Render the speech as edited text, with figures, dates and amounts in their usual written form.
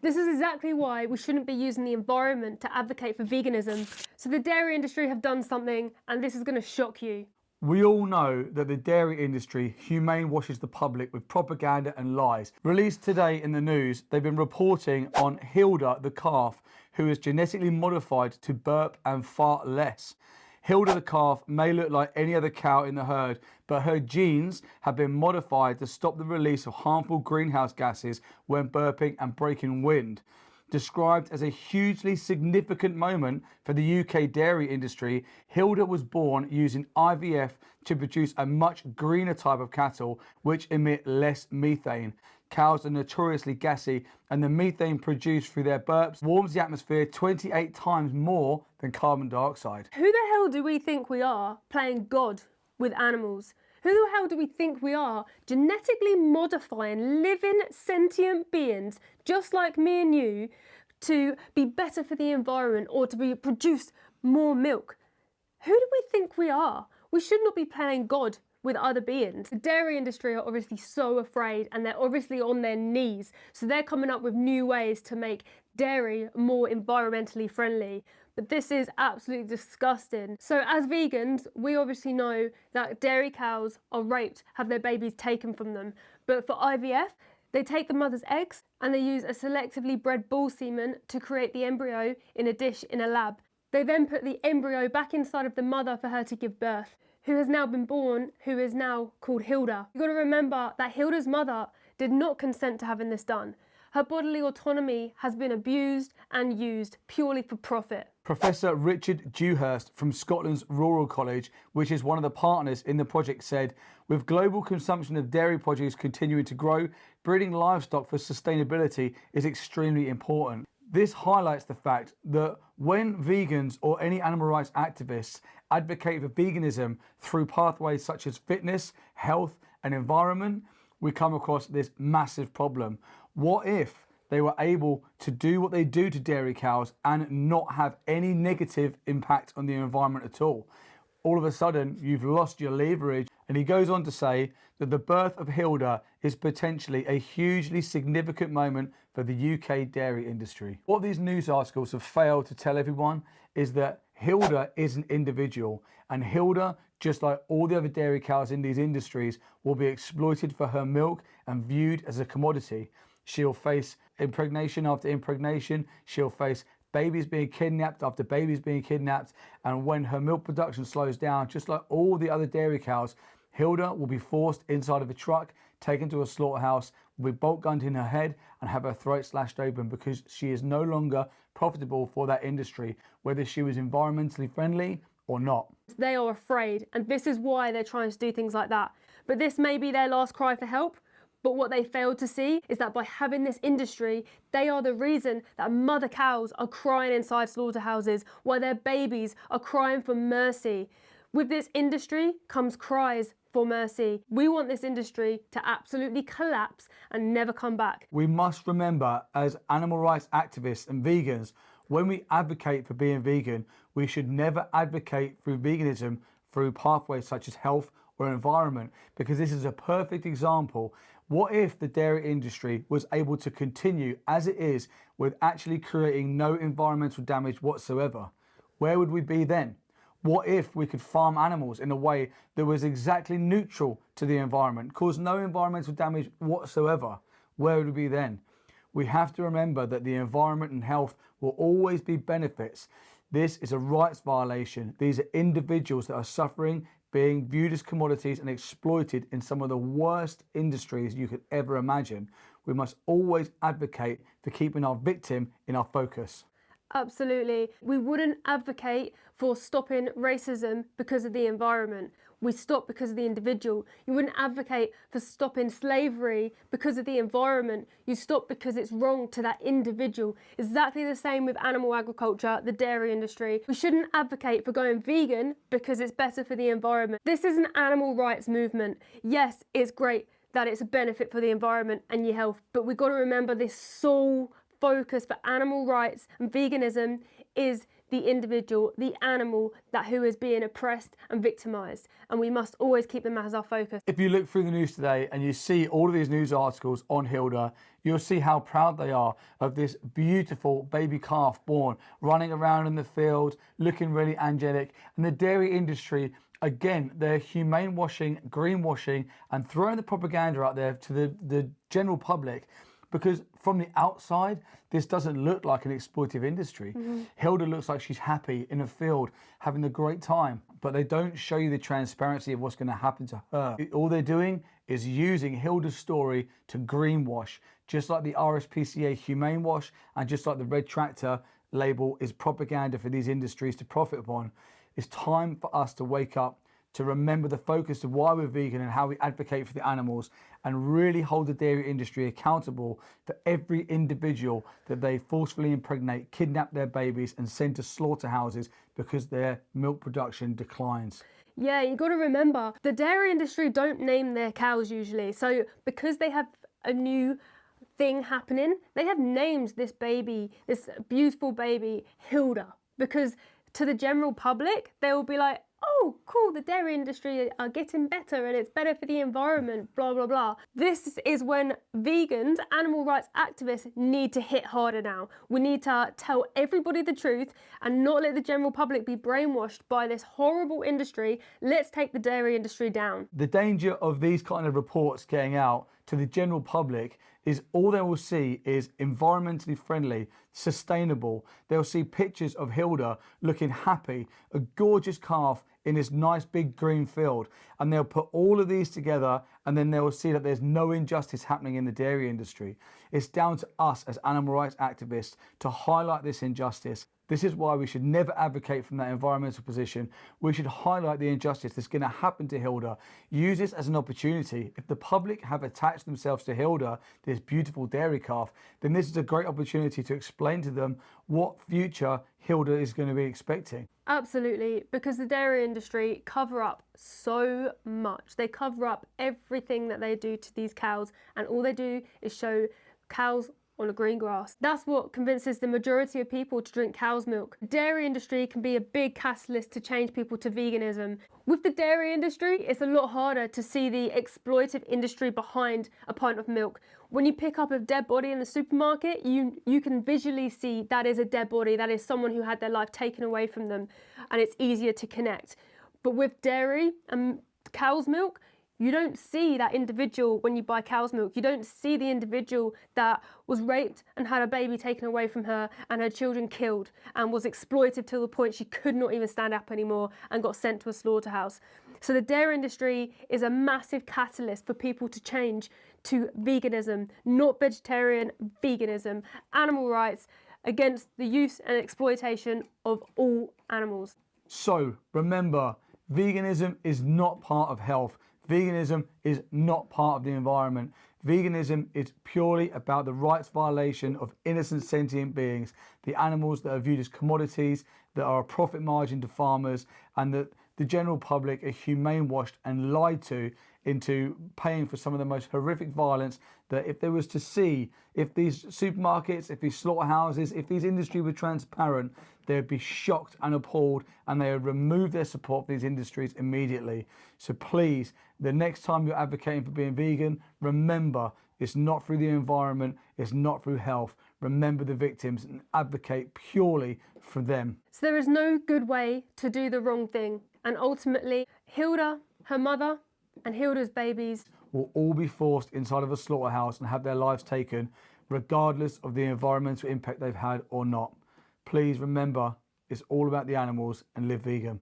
This is exactly why we shouldn't be using the environment to advocate for veganism. So the dairy industry have done something, and this is going to shock you. We all know that the dairy industry humane washes the public with propaganda and lies. Released today in the news, they've been reporting on Hilda the calf, who is genetically modified to burp and fart less. Hilda the calf may look like any other cow in the herd, but her genes have been modified to stop the release of harmful greenhouse gases when burping and breaking wind. Described as a hugely significant moment for the UK dairy industry, Hilda was born using IVF to produce a much greener type of cattle which emit less methane. Cows are notoriously gassy, and the methane produced through their burps warms the atmosphere 28 times more than carbon dioxide. Who the hell do we think we are playing God with animals? Who the hell do we think we are genetically modifying living sentient beings just like me and you to be better for the environment or to produce more milk? Who do we think we are? We should not be playing God with other beings. The dairy industry are obviously so afraid, and they're obviously on their knees. So they're coming up with new ways to make dairy more environmentally friendly. But this is absolutely disgusting. So as vegans, we obviously know that dairy cows are raped, have their babies taken from them. But for IVF, they take the mother's eggs and they use a selectively bred bull semen to create the embryo in a dish in a lab. They then put the embryo back inside of the mother for her to give birth, who has now been born, who is now called Hilda. You've got to remember that Hilda's mother did not consent to having this done. Her bodily autonomy has been abused and used purely for profit. Professor Richard Dewhurst from Scotland's Rural College, which is one of the partners in the project, said, with global consumption of dairy produce continuing to grow, breeding livestock for sustainability is extremely important. This highlights the fact that when vegans or any animal rights activists advocate for veganism through pathways such as fitness, health, and environment, we come across this massive problem. What if they were able to do what they do to dairy cows and not have any negative impact on the environment at all? All of a sudden, you've lost your leverage. And he goes on to say that the birth of Hilda is potentially a hugely significant moment for the UK dairy industry. What these news articles have failed to tell everyone is that Hilda is an individual, and Hilda, just like all the other dairy cows in these industries, will be exploited for her milk and viewed as a commodity. She'll face impregnation after impregnation. She'll face babies being kidnapped after babies being kidnapped. And when her milk production slows down, just like all the other dairy cows, Hilda will be forced inside of a truck, taken to a slaughterhouse, will be bolt gunned in her head and have her throat slashed open because she is no longer profitable for that industry, whether she was environmentally friendly or not. They are afraid, and this is why they're trying to do things like that. But this may be their last cry for help. But what they failed to see is that by having this industry, they are the reason that mother cows are crying inside slaughterhouses, while their babies are crying for mercy. With this industry comes cries for mercy. We want this industry to absolutely collapse and never come back. We must remember, as animal rights activists and vegans, when we advocate for being vegan, we should never advocate through veganism through pathways such as health or environment, because this is a perfect example. What if the dairy industry was able to continue as it is with actually creating no environmental damage whatsoever? Where would we be then? What if we could farm animals in a way that was exactly neutral to the environment, cause no environmental damage whatsoever? Where would we be then? We have to remember that the environment and health will always be benefits. This is a rights violation. These are individuals that are suffering, being viewed as commodities and exploited in some of the worst industries you could ever imagine. We must always advocate for keeping our victim in our focus. Absolutely. We wouldn't advocate for stopping racism because of the environment. We stop because of the individual. You wouldn't advocate for stopping slavery because of the environment. You stop because it's wrong to that individual. Exactly the same with animal agriculture, the dairy industry. We shouldn't advocate for going vegan because it's better for the environment. This is an animal rights movement. Yes, it's great that it's a benefit for the environment and your health, but we've got to remember this sole focus for animal rights and veganism is the individual, the animal who is being oppressed and victimized. And we must always keep them as our focus. If you look through the news today and you see all of these news articles on Hilda, you'll see how proud they are of this beautiful baby calf born, running around in the field, looking really angelic. And the dairy industry, again, they're humane washing, greenwashing, and throwing the propaganda out there to the general public. Because from the outside, this doesn't look like an exploitative industry. Hilda looks like she's happy in a field, having a great time, but they don't show you the transparency of what's going to happen to her. All they're doing is using Hilda's story to greenwash, just like the RSPCA Humane Wash and just like the Red Tractor label is propaganda for these industries to profit upon. It's time for us to wake up, to remember the focus of why we're vegan and how we advocate for the animals, and really hold the dairy industry accountable for every individual that they forcefully impregnate, kidnap their babies and send to slaughterhouses because their milk production declines. Yeah, you got to remember, the dairy industry don't name their cows usually. So because they have a new thing happening, they have named this baby, this beautiful baby, Hilda, because to the general public, they will be like, oh, cool, the dairy industry are getting better and it's better for the environment, blah, blah, blah. This is when vegans, animal rights activists need to hit harder now. We need to tell everybody the truth and not let the general public be brainwashed by this horrible industry. Let's take the dairy industry down. The danger of these kind of reports getting out to the general public is all they will see is environmentally friendly, sustainable. They'll see pictures of Hilda looking happy, a gorgeous calf in this nice big green field, and they'll put all of these together and then they'll see that there's no injustice happening in the dairy industry. It's down to us as animal rights activists to highlight this injustice. This is why we should never advocate from that environmental position. We should highlight the injustice that's going to happen to Hilda. Use this as an opportunity. If the public have attached themselves to Hilda, this beautiful dairy calf, then this is a great opportunity to explain to them what future Hilda is going to be expecting. Absolutely, because the dairy industry cover up so much. They cover up everything that they do to these cows, and all they do is show cows on a green grass. That's what convinces the majority of people to drink cow's milk. The dairy industry can be a big catalyst to change people to veganism. With the dairy industry, it's a lot harder to see the exploitative industry behind a pint of milk. When you pick up a dead body in the supermarket, you can visually see that is a dead body, that is someone who had their life taken away from them, and it's easier to connect. But with dairy and cow's milk, you don't see that individual when you buy cow's milk. You don't see the individual that was raped and had a baby taken away from her and her children killed and was exploited to the point she could not even stand up anymore and got sent to a slaughterhouse. So the dairy industry is a massive catalyst for people to change to veganism, not vegetarian, veganism, animal rights against the use and exploitation of all animals. So remember, veganism is not part of health. Veganism is not part of the environment. Veganism is purely about the rights violation of innocent sentient beings, the animals that are viewed as commodities, that are a profit margin to farmers, and that the general public are humane washed and lied to into paying for some of the most horrific violence. That if they was to see, if these supermarkets, if these slaughterhouses, if these industry were transparent, they would be shocked and appalled, and they would remove their support for these industries immediately. So please, the next time you're advocating for being vegan, remember, it's not through the environment, it's not through health. Remember the victims and advocate purely for them. So there is no good way to do the wrong thing. And ultimately, Hilda, her mother, and Hilda's babies will all be forced inside of a slaughterhouse and have their lives taken, regardless of the environmental impact they've had or not. Please remember, it's all about the animals, and live vegan.